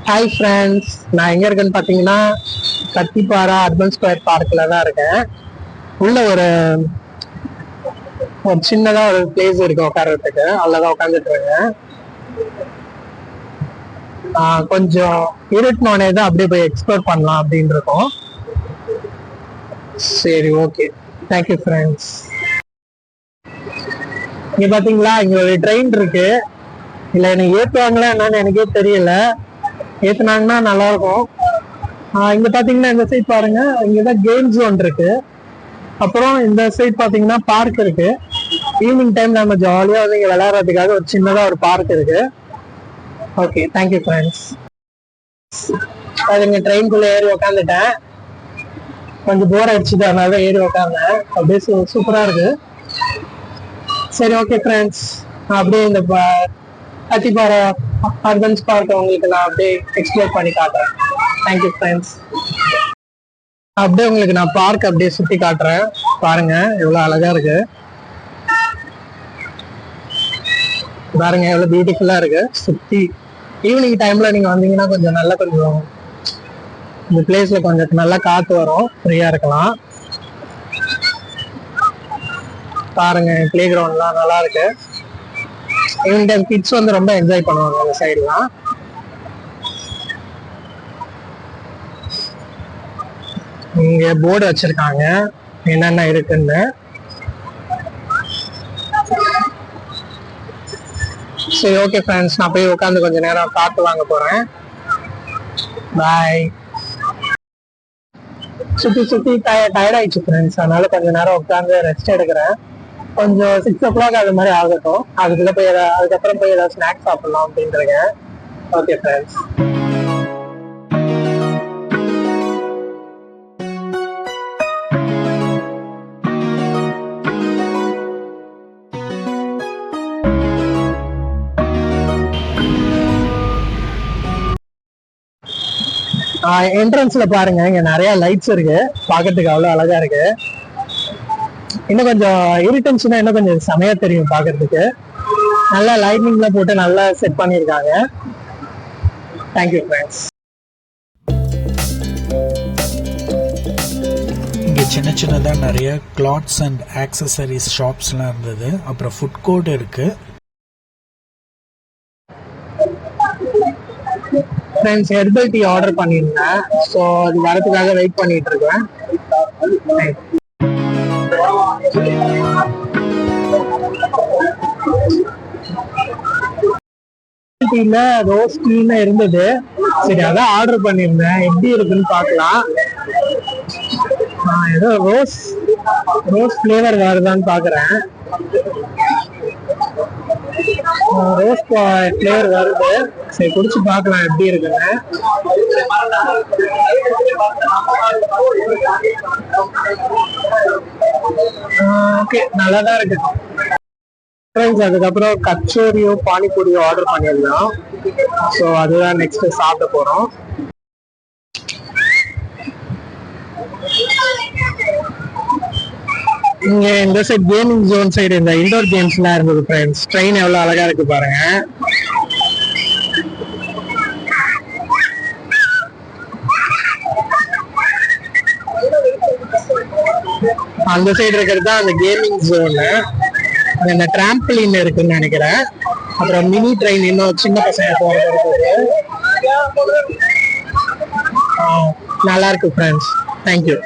Hi friends, நான் எங்க இருக்கேன்னு பார்த்தீங்கன்னா கத்திப்பாரா அர்பன் ஸ்கொயர் பார்க்கில் தான் இருக்கேன். உள்ள ஒரு சின்னதாக ஒரு பிளேஸ் இருக்கு உட்கார்றதுக்கு, அதில் தான் உட்காந்துட்டு இருக்கேன். கொஞ்சம் இருட்டினோடனே தான் அப்படியே போய் எக்ஸ்ப்ளோர் பண்ணலாம் அப்படின்னு இருக்கோம். சரி, ஓகே, தேங்க்யூ ஃப்ரெண்ட்ஸ். இங்க பாத்தீங்களா, இங்க ஒரு ட்ரெயின் இருக்கு. இல்ல எனக்கு ஏத்துவாங்களா என்னன்னு எனக்கே தெரியல. ஏத்துனாங்கன்னா நல்லா இருக்கும். இங்க பாத்தீங்கன்னா இந்த சைட் பாருங்க, இங்கதான் கேம் ஜோன் இருக்கு. அப்புறம் இந்த சைட் பாத்தீங்கன்னா பார்க் இருக்கு. ஈவினிங் டைம் நம்ம ஜாலியா வந்து இங்க விளையாடுறதுக்காக ஒரு சின்னதா ஒரு பார்க் இருக்கு. Okay, thank you friends. அதுங்க ட்ரெயின்குள்ள ஏறி உக்காந்துட்டேன். கொஞ்சம் போர் அடிச்சுட்டு அதனால ஏறி உக்காந்தேன். அப்படியே சூப்பரா இருக்கு. சரி, ஓகே ஃப்ரெண்ட்ஸ், அப்படியே இந்த கத்திப்பாரா அர்பன் பார்க் உங்களுக்கு நான் அப்படியே எக்ஸ்ப்ளோர் பண்ணி காட்டுறேன். Thank you friends. அப்படியே உங்களுக்கு நான் பார்க் அப்படியே சுத்தி காட்டுறேன். பாருங்க எவ்வளவு அழகா இருக்கு. பாருங்க எவ்வளவு பியூட்டிஃபுல்லா இருக்கு சுத்தி. ஈவினிங் டைம்ல நீங்க வந்தீங்கன்னா கொஞ்சம் நல்லா, கொஞ்சம் இந்த பிளேஸ்ல கொஞ்சம் நல்லா காத்து வரும், ஃப்ரீயா இருக்கலாம். பாருங்க பிளே கிரவுண்ட்லாம் நல்லா இருக்கு. ஈவினிங் டைம் கிட்ஸ் வந்து ரொம்ப என்ஜாய் பண்ணுவாங்க அந்த சைடுலாம். இங்க போர்டு வச்சிருக்காங்க என்னென்ன இருக்குன்னு. சரி, ஓகே ஃப்ரெண்ட்ஸ், நான் போய் உட்காந்து கொஞ்ச நேரம் காத்து வாங்க போறேன். பாய். சுத்தி டயர்ட் ஆயிடுச்சு ஃப்ரெண்ட்ஸ், அதனால கொஞ்ச நேரம் உட்காந்து ரெஸ்ட் எடுக்கிறேன். கொஞ்சம் 6 o'clock அது மாதிரி ஆகட்டும். அதுக்கப்புறம் போய் ஏதாவது ஸ்நாக்ஸ் சாப்பிடலாம் அப்படின்றீங்க. Okay friends. என்ட்ரன்ஸ்ல பாருங்க, இங்க நிறைய லைட்ஸ் இருக்கு. பாக்கிறதுக்கு அவ்வளவு அழகா இருக்கு. இன்னும் கொஞ்சம் இருட்டுச்சுன்னா இன்னும் கொஞ்சம் செமையா தெரியும் பாக்குறதுக்கு. நல்லா லைட்னிங்ல போட்டு நல்லா செட் பண்ணிருக்காங்க. Thank you friends. இங்கே சின்ன சின்னதாக நிறைய கிளாத்ஸ் அண்ட் ஆக்சசரிஸ் ஷாப்ஸ்லாம் இருந்தது. அப்புறம் ஃபுட் கோர்ட் இருக்கு. ஃப்ரெண்ட்ஸ், ஹெர்பல் டீ ஆர்டர் பண்ணியிருந்தேன். ஸோ அது வரதுக்காக வெயிட் பண்ணிட்டு இருக்கேன். டீல ரோஸ் டீன்னு இருந்தது. சரி, அதான் ஆர்டர் பண்ணியிருந்தேன். எப்படி இருக்குன்னு பார்க்கலாம். ஏதோ ரோஸ் ஃபிளேவர் வருதான்னு பாக்குறேன். ரோஸ் ஃபிளேவர் வருது. சரி, குடிச்சு பார்க்கலாம் எப்படி இருக்குன்னு. ஓகே, நல்லாதான் இருக்கு ஃப்ரெண்ட்ஸ். அதுக்கப்புறம் கச்சோரியோ பானிபூரியோ ஆர்டர் பண்ணியிருந்தோம். ஸோ அதுதான் நெக்ஸ்ட் சாப்பிட போறோம். இங்க இந்த சைட் கேமிங் ஜோன் சைடு இந்த இண்டோர் கேம்ஸ் எல்லாம் இருந்தது ஃப்ரெண்ட்ஸ். ட்ரெயின் எவ்வளவு அழகா இருக்கு பாருங்க. அந்த சைடு இருக்கிறது தான் அந்த கேமிங் ஜோனு. இந்த டிராம்பலின் இருக்குன்னு நினைக்கிறேன். அப்புறம் மினி ட்ரெயின், இன்னும் சின்ன பசங்க போறது இருக்குது. நல்லா இருக்கு ஃப்ரெண்ட்ஸ். தேங்க்யூ.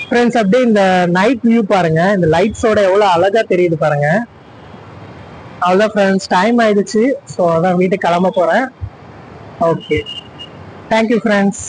ஃப்ரெண்ட்ஸ், அப்படியே இந்த நைட் வியூ பாருங்க. இந்த லைட்ஸோட எவ்வளவு அழகா தெரியுது பாருங்க. அவ்வளவுதான் ஃப்ரெண்ட்ஸ், டைம் ஆயிடுச்சு. ஸோ அதான் வீட்டுக்கு கிளம்ப போறேன். Okay, thank you friends.